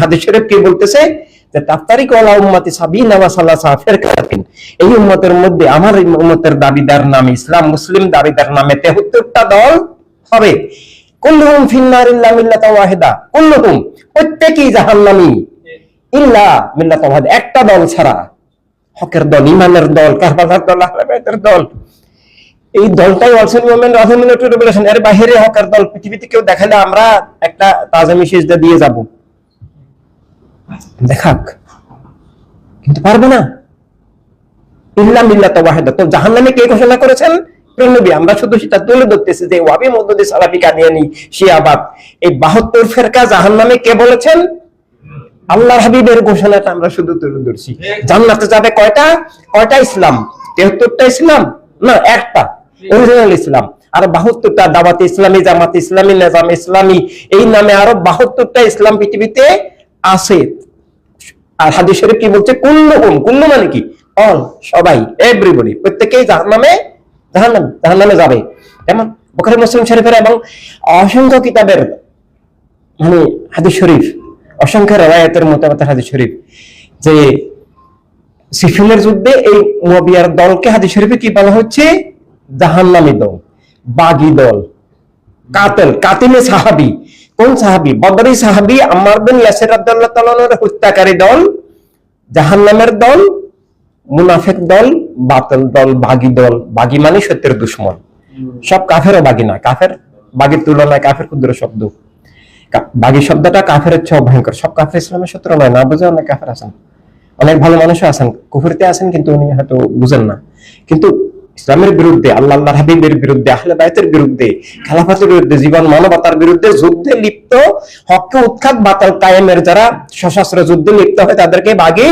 হাদিস শরীফ কি বলতেছে যে তাফতারিক ওয়ালা উম্মতি সাবিনা ওয়া সালাসা ফিরকাতিন, এই উম্মতের মধ্যে আমার এই উম্মতের দাবিদার নামে ইসলাম মুসলিম দাবিদার নামে 73টা দল হবে। কুল্লুহুম ফিন্নার ইল্লা মিল্লাতা ওয়াহিদা, কুল্লুহুম প্রত্যেকই জাহান্নামী ইল্লা মিল্লাতা ওয়াহিদা, একটা দল ছাড়া, হকের দল, ইমানের দল, কারবালার দল, আহলে বাইতের দল। এই দলটাই অলসো মোমেন্ট রাহুমিনেট রেভেলেশন, এর বাইরে হকের দল পৃথিবীতে কেউ দেখালে আমরা একটা তাজামি সিজদা দিয়ে যাব, দেখাক, কিন্তু পারবো না। ইল্লা মিল্লাতা ওয়াহিদা, তো জাহান্নামে কে ঘোষণা করেছেন? নবী। আমরা শুধু সেটা তুলে ধরতেছি যে ওয়াবি মওদুদি সালাফি কাদিয়ানী শিয়াবাদ, এই 72 ফিরকা জাহান্নামে কে বলেছেন? আল্লাহর হাবিবের ঘোষণাটা আমরা শুধু তুলে ধরছি। জান্নাতে যাবে কয়টা? কয়টা ইসলাম? 73টা ইসলাম না, একটা অরিজিনাল ইসলাম। আর 72টা দাওয়াতে ইসলামী, জামাতে ইসলামী, নিজামে ইসলামী, এই নামে আরো 72টা ইসলাম পৃথিবীতে আছে। আর হাদিস শরীফ কি বলছে? কুল্লুহুম, কুল্লু মানে কি? অল, সবাই, এভরিবডি, প্রত্যেকই জাহান্নামে যাবে। যেমন বুখারী মুসলিম শরীফের এবং অসংখ্য কিতাবের মানে হাদিস শরীফ, অসংখ্য riwayতের মোতাবেক হাদিস শরীফ, যে সিফিনের যুদ্ধে এই মুয়াবিয়ার দলকে হাদিস শরীফে কি বলা হচ্ছে? জাহান্নামী দল, বাগী দল, কাতিলে সাহাবী। কোন সাহাবী? বদরি সাহাবী আম্মার বিন ইয়াসির রাদিয়াল্লাহু তাআলা এর হত্যাকারী দল, জাহান্নামের দল, মুনাফিক দল, বাতিল দল, বাগী দল। বাগী মানে সত্যের দুশমন। সব কাফেরও বাগী না, কাফের বাগীর তুলনায় কাফের ক্ষুদ্র শব্দ। বাগী শব্দটা কাফেরের চেয়ে ভয়ঙ্কর। সব কাফের ইসলামের শত্রু নয়, না বুঝে অনেক কাফের আছেন, অনেক ভালো মানুষও আছেন, কুফরিতে আছেন, কিন্তু উনি হয়তো বুঝেন না। কিন্তু ইসলামের বিরুদ্ধে, আল্লাহর হাবিবের বিরুদ্ধে, আহলে বাইতের বিরুদ্ধে, খেলাফতের বিরুদ্ধে, জীবন মানবতার বিরুদ্ধে যুদ্ধে লিপ্ত, হককে উৎখাত বাতাল কায়েমের যারা সশস্ত্র যুদ্ধে লিপ্ত হয় তাদেরকে বাগী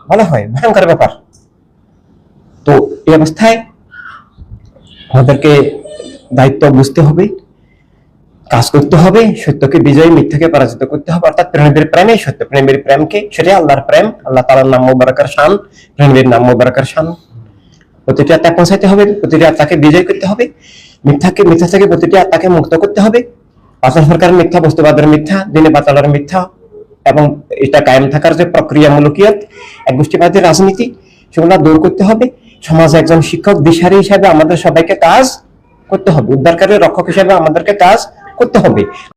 বলা হয়। ভয়ঙ্কর ব্যাপার। তো এই অবস্থায় আমাদেরকে দায়িত্ব বুঝতে হবে, কাজ করতে হবে, সত্যকে বিজয়, মিথ্যাকে পরাজিত করতে হবে। অর্থাৎ প্রেমের প্রেমে, সত্য প্রেমের প্রেমকে, সেটাই আল্লাহর প্রেম, আল্লাহ তাআলার নাম মুবারাকার শান, প্রেমের নাম মুবারাকার শান। প্রতিটি আত্মা পৌঁছাইতে হবে, প্রতিটি আত্মাকে বিজয় করতে হবে, মিথ্যা থেকে প্রতিটি আত্মাকে মুক্ত করতে হবে। বাতিল সরকার মিথ্যা, বস্তুবাদের মিথ্যা, দিনে বাতালের মিথ্যা, এবং এটা কায়েম থাকার যে প্রক্রিয়ামূলকিয়ত, একগোষ্ঠীবাদী রাজনীতি, সেগুলো দূর করতে হবে। সমাজে একজন শিক্ষক, দিশারি হিসাবে আমাদের সবাইকে কাজ করতে হবে, উদ্ধারকারী, রক্ষক হিসাবে আমাদেরকে কাজ করতে হবে।